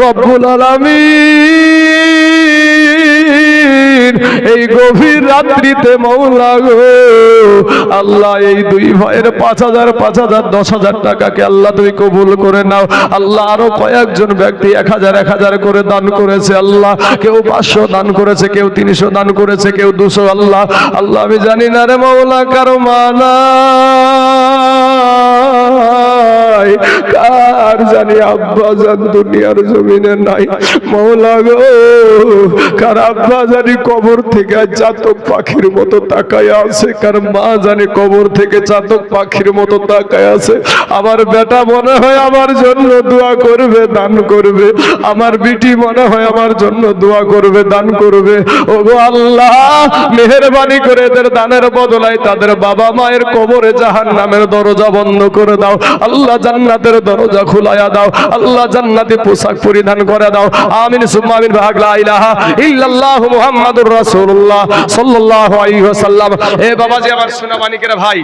রব্বুল আলামিন এই গভীর রাত্রিতে মওলা গো আল্লাহ এই দুই ভাইয়ের 5,000 5,000 10,000 টাকাকে আল্লাহ তুমি কবুল করে নাও আল্লাহ। আরো কয়েকজন ব্যক্তি 1,000 1,000 করে দান করেছে আল্লাহ, কেউ 500 দান করেছে, কেউ 300 দান করেছে, কেউ 200 আল্লাহ আল্লাহ আমি জানি না রে মওলা কারো মানা কার জানি আব্বা জান দুনিয়ার জমিনে নাই মওলা গো, কার আব্বা জানি কবর থেকে চাতক পাখির মতো তাকায় আছে, কার মা জানি কবর থেকে চাতক পাখির মতো তাকায় আছে। আমার বেটা মনে হয় আমার জন্য দোয়া করবে, দান করবে, আমার বিটি মনে হয় আমার জন্য দোয়া করবে, দান করবে। ওগো আল্লাহ মেহেরবানি করে এদের দানের বদলায় তাদের বাবা মায়ের কবরে জাহান্নামের দরজা বন্ধ করে দাও আল্লাহ, জান্নাতের দরজা খুলায়া দাও আল্লাহ, জান্নাতি পোশাক পরিধান করে দাও। আমিন সুম্মা আমিন। লা ইলাহা ইল্লাল্লাহু মুহাম্মাদুর রাসূলুল্লাহ সাল্লাল্লাহু আলাইহি ওয়াসাল্লাম। এ বাবাজি আমার সোনা মানিকের ভাই